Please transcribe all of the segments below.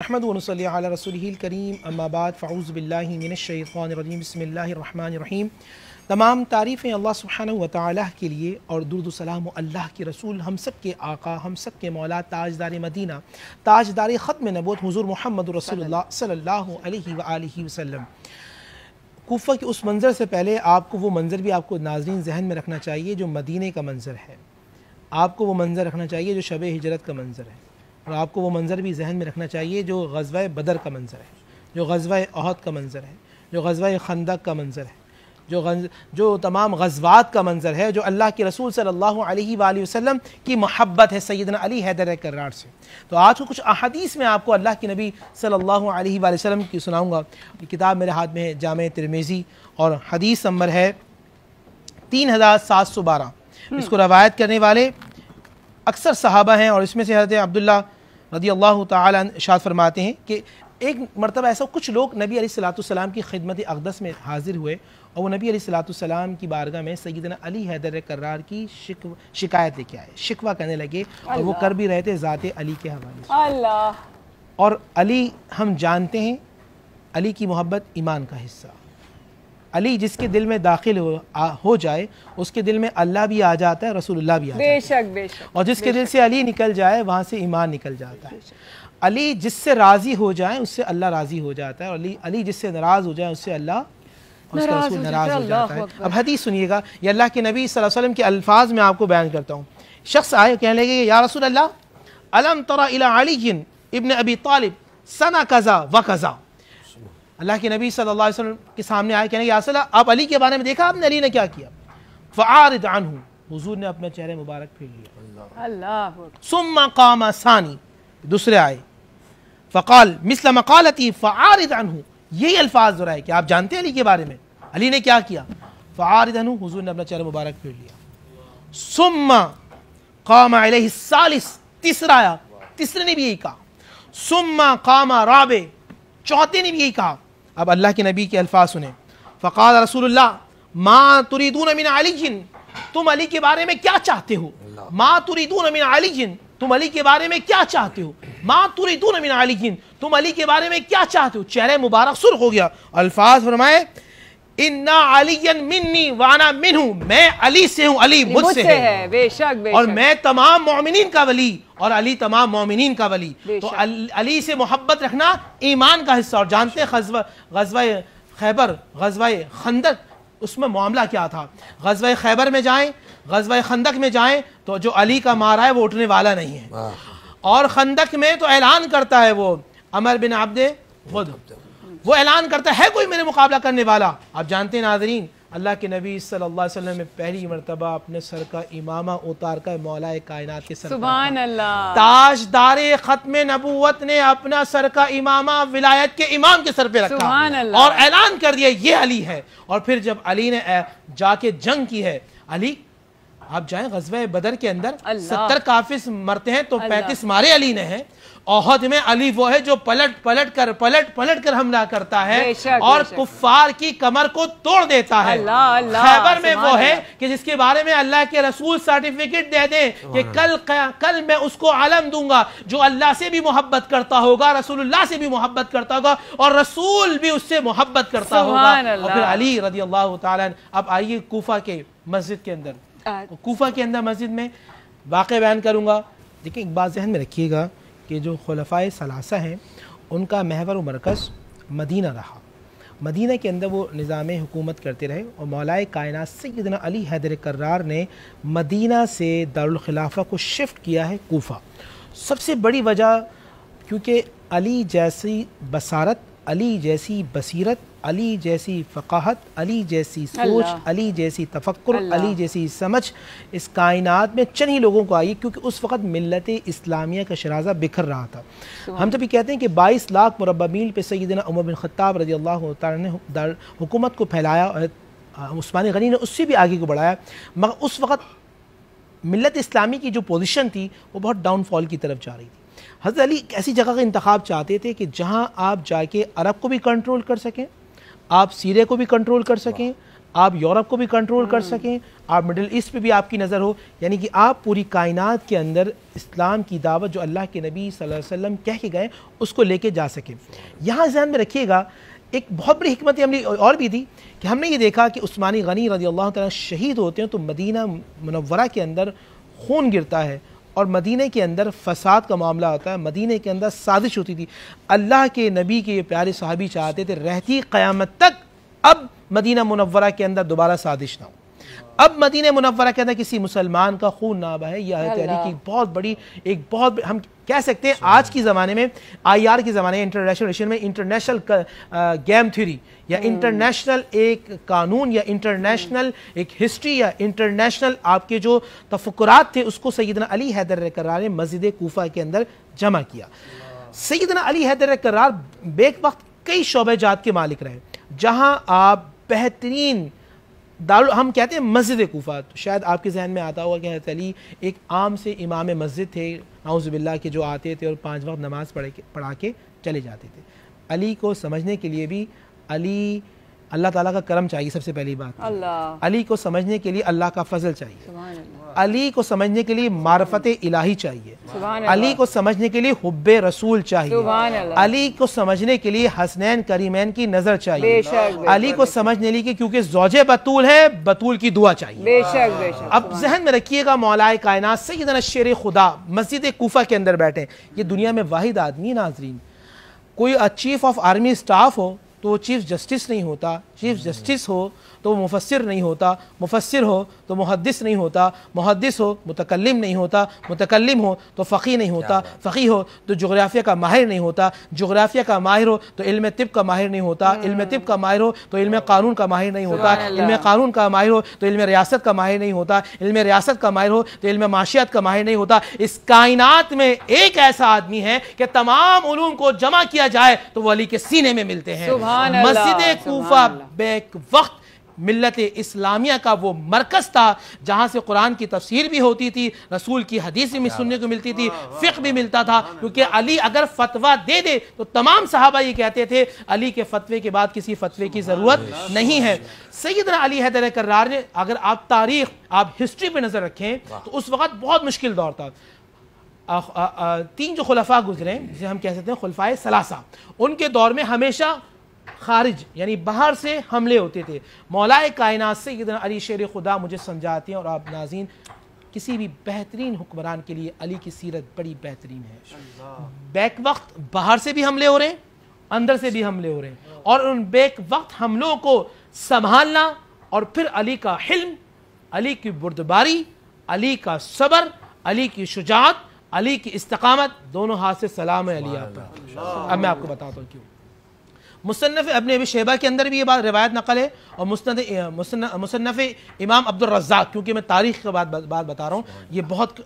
احمد ونصلی علی رسولہ الکریم اما بعد فاعوذ باللہ من الشیطان الرجیم بسم اللہ الرحمن الرحیم۔ تمام تعریفیں اللہ سبحانہ و تعالیٰ کے لیے اور درود و سلام و اللہ کے رسول ہم سب کے آقا ہم سب کے مولا تاجدار مدینہ تاجدار ختم نبوت حضور محمد رسول اللہ صلی اللہ علیہ وآلہ وسلم۔ کوفہ کے اس منظر سے پہلے آپ کو وہ منظر بھی آپ کو ناظرین ذہن میں رکھنا چاہیے جو مدینہ کا منظر ہے، آپ کو وہ منظر رکھنا چاہیے جو شب ہجرت کا منظر ہے، اور آپ کو وہ منظر بھی ذہن میں رکھنا چاہیے جو غزوہ بدر کا منظر ہے، جو غزوہ احد کا منظر ہے، جو غزوہ خندق کا منظر ہے، جو تمام غزوات کا منظر ہے، جو اللہ کے رسول صلی اللہ علیہ وآلہ وسلم کی محبت ہے سیدنا علی حیدر کرار سے۔ تو آج کو کچھ احادیث میں آپ کو اللہ کے نبی صلی اللہ علیہ وآلہ وسلم کی سناؤں گا۔ یہ کتاب میرے ہاتھ میں ہے جامع ترمذی اور حدیث نمبر ہے 3712۔ اس کو روایت کرنے والے اکثر صحابہ ہیں اور اس میں سے حضرت عبداللہ رضی اللہ تعالیٰ عنہ ارشاد فرماتے ہیں کہ ایک مرتبہ ایسا کچھ لوگ نبی علیہ السلام کی خدمت اقدس میں حاضر ہوئے اور وہ نبی علیہ السلام کی بارگاہ میں سیدنا علی حیدر کرار کی شکایت لے کے آئے، شکوہ کرنے لگے، اور وہ کر بھی رہے تھے ذات علی کے حوالے سے۔ اور علی ہم جانتے ہیں علی کی محبت ایمان کا حصہ، علی جس کے دل میں داخل ہو جائے اس کے دل میں اللہ بھی آ جاتا ہے، رسول اللہ بھی آ جاتا ہے، بے شک، اور جس کے دل سے علی نکل جائے وہاں سے ایمان نکل جاتا ہے۔ علی جس سے راضی ہو جائے اس سے اللہ راضی ہو جاتا ہے، اور علی جس سے ناراض ہو جائے اس سے اللہ اور اس کا رسول ناراض ہو جاتا ہے۔ اب حدیث سنیے گا، یہ اللہ کے نبی صلی اللہ علیہ وسلم کے الفاظ میں آپ کو بیان کرتا ہوں۔ شخص آئے کہنے لگے یا رسول اللہ الم تر الی علی ابن ابی طالب سنہ کذا و کذا۔ اللہ کے نبی صلی اللہ علیہ وسلم کے سامنے آئے کہنے یا رسول اللہ آپ علی کے بارے میں دیکھا آپ نے علی نے کیا کیا؟ فعارض عنہ، حضور نے اپنا چہرہ مبارک پھیر لیا۔ ثم قام ثانی، دوسرے آئے فقال مثل مقالتی فعارض عنہ، یہی الفاظ دہرائے کہ آپ جانتے ہیں علی کے بارے میں علی نے کیا کیا؟ فعارض عنہ، حضور نے اپنا چہرہ مبارک پھیر لیا۔ ثم قام علیہ الثالث، تیسرا آیا، تیسرے نے بھی یہی کہا۔ ثم قام رابع، چوتھے نے بھی یہی کہا۔ اب اللہ کے نبی کے الفاظ سنیں۔ فقال رسول اللہ ما تريدون من علی، تم علی کے بارے میں کیا چاہتے ہو؟ ما تريدون من علی، تم علی کے بارے میں کیا چاہتے ہو؟ ما تريدون من علی، تم علی کے بارے میں کیا چاہتے ہو؟ چہرہ مبارک سرخ ہو گیا۔ الفاظ فرمائے اِنَّ عَلِيًّا مِنِّي وَأَنَا مِنْهُ، میں علی سے ہوں، علی مجھ سے ہے، بے شک، اور میں تمام مومنین کا ولی اور علی تمام مومنین کا ولی۔ تو علی سے محبت رکھنا ایمان کا حصہ۔ اور جانتے ہیں غزوہ خیبر، غزوہ خندق، اس میں معاملہ کیا تھا؟ غزوہ خیبر میں جائیں، غزوہ خندق میں جائیں تو جو علی کا مارا ہے وہ اٹھنے والا نہیں ہے، اور خندق میں تو اعلان کرتا ہے وہ عمر بن عبد غد، وہ اعلان کرتا ہے کوئی میرے مقابلہ کرنے والا؟ آپ جانتے ہیں ناظرین اللہ کے نبی صلی اللہ علیہ وسلم نے پہلی مرتبہ اپنے سر کا امامہ اتار کر مولا کائنات کے سر، سبحان اللہ، تاجدار ختم نبوت نے اپنا سر کا امامہ ولایت کے امام کے سر پہ رکھا، سبحان اللہ، اور اعلان کر دیا یہ علی ہے۔ اور پھر جب علی نے جا کے جنگ کی ہے، علی آپ جائیں غزوہ بدر کے اندر 70 کافر مرتے ہیں تو 35 مارے علی نے ہیں۔ احد میں علی وہ ہے جو پلٹ کر حملہ کرتا ہے اور کفار کی کمر کو توڑ دیتا ہے۔ خیبر میں وہ ہے کہ جس کے بارے میں اللہ کے رسول سرٹیفکیٹ دے دیں کہ کل میں اس کو علم دوں گا جو اللہ سے بھی محبت کرتا ہوگا، رسول اللہ سے بھی محبت کرتا ہوگا، اور رسول بھی اس سے محبت کرتا ہوگا۔ اور پھر علی رضی اللہ تعالیٰ۔ اب آئیے کوفہ کے مسجد کے اندر، کوفہ کے اندر مسجد میں واقع بیان کروں گا۔ دیکھیں ایک بات ذہن میں رکھیے گا کہ جو خلفائے ثلاثہ ہیں ان کا محور و مرکز مدینہ رہا، مدینہ کے اندر وہ نظام حکومت کرتے رہے، اور مولا کائنات سیدنا علی حیدر کرار نے مدینہ سے دارالخلافہ کو شفٹ کیا ہے کوفہ۔ سب سے بڑی وجہ کیونکہ علی جیسی بصارت، علی جیسی بصیرت، علی جیسی فقاہت، علی جیسی سوچ، علی جیسی تفکر، علی جیسی سمجھ اس کائنات میں چند ہی لوگوں کو آئی، کیونکہ اس وقت ملت اسلامیہ کا شرازہ بکھر رہا تھا۔ ہم جب یہ کہتے ہیں کہ 22 لاکھ مربع میل پہ سیدنا عمر بن خطاب رضی اللہ تعالیٰ نے حکومت کو پھیلایا، اور عثمان غنی نے اس سے بھی آگے کو بڑھایا، مگر اس وقت ملت اسلامی کی جو پوزیشن تھی وہ بہت ڈاؤن فال کی طرف جا رہی تھی۔ حضرت علی ایک ایسی جگہ کا انتخاب چاہتے تھے کہ جہاں آپ جا کے عرب کو بھی کنٹرول کر سکیں، آپ سیریا کو بھی کنٹرول کر سکیں، آپ یورپ کو بھی کنٹرول کر سکیں، آپ مڈل ایسٹ پہ بھی آپ کی نظر ہو، یعنی کہ آپ پوری کائنات کے اندر اسلام کی دعوت جو اللہ کے نبی صلی اللہ علیہ وسلم کہہ کے گئے اس کو لے کے جا سکیں۔ یہاں ذہن میں رکھیے گا ایک بہت بڑی حکمت عملی اور بھی تھی کہ ہم نے یہ دیکھا کہ عثمانی غنی رضی اللہ تعالیٰ شہید ہوتے ہیں تو مدینہ منورہ کے اندر خون گرتا ہے اور مدینہ کے اندر فساد کا معاملہ ہوتا ہے، مدینہ کے اندر سازش ہوتی تھی۔ اللہ کے نبی کے یہ پیارے صحابی چاہتے تھے رہتی قیامت تک اب مدینہ منورہ کے اندر دوبارہ سازش نہ ہو، اب مدینہ منورہ کے اندر کسی مسلمان کا خون نہ بہے۔ یہ حضرت علی کی بہت بڑی ہم کہہ سکتے ہیں آج کی زمانے میں IR کے زمانے میں انٹرنیشنل گیم تھیوری یا انٹرنیشنل ایک قانون یا انٹرنیشنل ایک ہسٹری یا انٹرنیشنل آپ کے جو تفکرات تھے اس کو سیدنا علی حیدر کرار نے مسجد کوفہ کے اندر جمع کیا۔ سیدنا علی حیدر کرار بیک وقت کئی شعبہ جات کے مالک رہے، جہاں آپ بہترین ہم کہتے ہیں مسجد کوفہ، تو شاید آپ کے ذہن میں آتا ہوگا کہ حضرت علی ایک عام سے امام مسجد تھے، نعوذ باللہ کے جو آتے تھے اور 5 وقت نماز پڑھا کے چلے جاتے تھے۔ علی کو سمجھنے کے لیے بھی اللہ تعالیٰ کا کرم چاہیے، سب سے پہلی بات علی کو سمجھنے کے لیے اللہ کا فضل چاہیے، علی کو سمجھنے کے لیے معرفت الہی چاہیے، علی کو سمجھنے کے لیے حب رسول چاہیے، علی کو سمجھنے کے لیے حسنین کریمین کی نظر چاہیے، علی کو سمجھنے کے لیے کیونکہ زوج بطول ہے بطول کی دعا چاہیے۔ اب ذہن میں رکھیے گا مولا کائنات سیدنا شیر خدا مسجد کوفہ کے اندر بیٹھے، یہ دنیا میں واحد آدمی ناظرین، کوئی چیف آف آرمی سٹاف ہو تو وہ چیف جسٹس نہیں ہوتا، چیف جسٹس ہو تو وہ مفسر نہیں ہوتا، مفسر ہو تو محدث نہیں ہوتا، محدث ہو متکلم نہیں ہوتا، متکلم ہو تو فقیہ نہیں ہوتا، فقیہ ہو تو جغرافیہ کا ماہر نہیں ہوتا، جغرافیہ کا ماہر ہو تو علم طب کا ماہر نہیں ہوتا، علم طب کا ماہر ہو تو علم قانون کا ماہر نہیں ہوتا، علم قانون کا ماہر ہو تو علم ریاست کا ماہر نہیں ہوتا، علم ریاست کا ماہر ہو تو علم معاشیات کا ماہر نہیں ہوتا۔ اس کائنات میں ایک ایسا آدمی ہے کہ تمام علوم کو جمع کیا جائے تو وہ علی کے سینے میں ملتے ہیں۔ مسجد کوفہ بیک وقت ملت اسلامیہ کا وہ مرکز تھا جہاں سے قرآن کی تفسیر بھی ہوتی تھی، رسول کی حدیث بھی سننے کو ملتی تھی، فقہ بھی ملتا تھا، کیونکہ علی اگر فتویٰ دے دے تو تمام صحابہ یہ کہتے تھے علی کے فتوے کے بعد کسی فتوے کی ضرورت نہیں ہے۔ سیدنا علی حیدر کرار نے اگر آپ تاریخ آپ ہسٹری پہ نظر رکھیں تو اس وقت بہت مشکل دور تھا۔ 3 جو خلفاء گزرے جسے ہم کہہ سکتے ہیں خلفائے ثلاثہ، ان کے دور میں ہمیشہ خارج یعنی باہر سے حملے ہوتے تھے۔ مولا کائنات سیدنا علی شیر خدا مجھے سمجھاتے ہیں اور آپ ناظرین کسی بھی بہترین حکمران کے لیے علی کی سیرت بڑی بہترین ہے۔ بیک وقت باہر سے بھی حملے ہو رہے ہیں، اندر سے بھی حملے ہو رہے ہیں، اور ان بیک وقت حملوں کو سنبھالنا اور پھر علی کا حلم، علی کی بردباری، علی کا صبر، علی کی شجاعت، علی کی استقامت، دونوں ہاتھ سے سلام ہے علی آپ پر۔ اب میں آپ کو بتاتا ہوں کیوں۔ مصنف ابن ابی شیبہ کے اندر بھی یہ بات روایت نقل ہے، اور مصنف امام عبد الرزاق، کیونکہ میں تاریخ کے بات بتا رہا ہوں، یہ بہت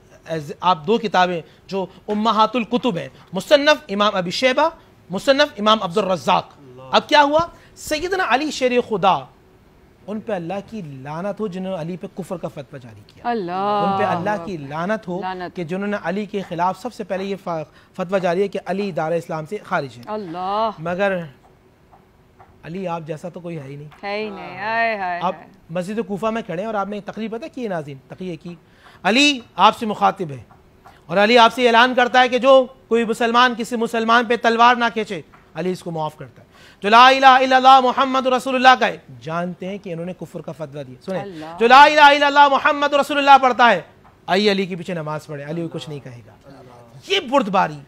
آپ 2 کتابیں جو امہات الکتب ہیں، مصنف امام ابی شیبہ، مصنف امام عبد الرزاق۔ اب کیا ہوا، سیدنا علی شیر خدا ان پہ اللہ کی لعنت ہو جنہوں نے علی پہ کفر کا فتویٰ جاری کیا، ان پہ اللہ کی لعنت ہو کہ جنہوں نے علی کے خلاف سب سے پہلے یہ فتویٰ جاری ہے کہ علی دار اسلام سے خارج ہے۔ مگر علی آپ جیسا تو کوئی ہے ہی نہیں۔ آپ مسجد کوفہ میں کھڑے ہیں اور آپ نے تقریر پتہ کی ہے ناظرین، تقریر کی علی آپ سے مخاطب ہے اور علی آپ سے اعلان کرتا ہے کہ جو کوئی مسلمان کسی مسلمان پہ تلوار نہ کھینچے علی اس کو معاف کرتا ہے۔ جو لا الہ الا اللہ محمد رسول اللہ کا ہے، جانتے ہیں کہ انہوں نے کفر کا فتویٰ دیا، سنیں، جو لا الہ الا اللہ محمد رسول اللہ پڑھتا ہے آئیے علی کے پیچھے نماز پڑھے، علی کچھ نہیں کہے گا۔ یہ بردباری،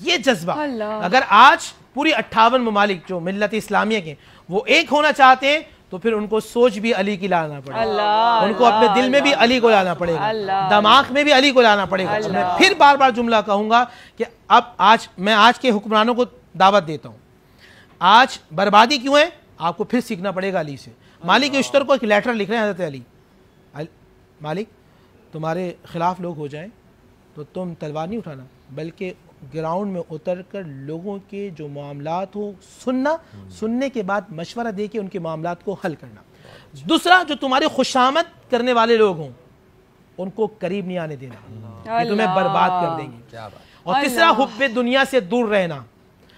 یہ جذبہ، اگر آج پوری 58 ممالک جو ملت اسلامیہ کے وہ ایک ہونا چاہتے ہیں تو پھر ان کو سوچ بھی علی کی لانا پڑے گا، ان کو اپنے دل میں بھی علی کو لانا پڑے گا، دماغ میں بھی علی کو لانا پڑے گا۔ میں پھر بار بار جملہ کہوں گا کہ میں آج کے حکمرانوں کو دعوت دیتا ہوں، آج بربادی کیوں ہے، آپ کو پھر سیکھنا پڑے گا علی سے۔ مالک اشتر کو ایک لیٹر لکھ رہے ہیں حضرت علی، مالک تمہارے خلاف لوگ ہو جائیں تو تم تلوار نہیں اٹھانا بلکہ گراؤنڈ میں اتر کر لوگوں کے جو معاملات ہو سننے کے بعد مشورہ دے کے ان کے معاملات کو حل کرنا۔ دوسرا، جو تمہاری خوشامد کرنے والے لوگ ہوں ان کو قریب نہیں آنے دینا، یہ تمہیں برباد کر دیں گے۔ اور تیسرا، حب دنیا سے دور رہنا۔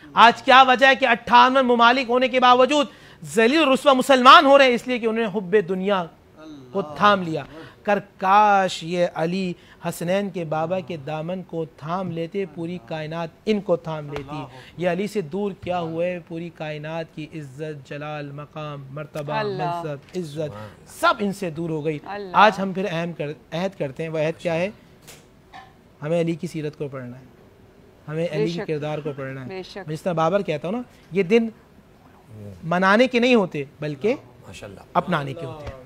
آج کیا وجہ ہے کہ 58 ممالک ہونے کے باوجود ذلیل رسوا مسلمان ہو رہے ہیں اس لیے کہ انہوں نے حب دنیا کو تھام لیا. کر کاش یہ علی حسنین کے بابا کے دامن کو تھام لیتے, پوری کائنات ان کو تھام لیتی. یہ علی سے دور کیا ہوئے, پوری کائنات کی عزت, جلال, مقام, مرتبہ, منصب, عزت سب ان سے دور ہو گئی. آج ہم پھر عہد کرتے ہیں, وہ عہد کیا ہے؟ ہمیں علی کی سیرت کو پڑھنا ہے, ہمیں علی کے کردار کو پڑھنا ہے. جس طرح بابر کہتا ہوں نا, یہ دن منانے کے نہیں ہوتے بلکہ اپنانے کے ہوتے ہیں.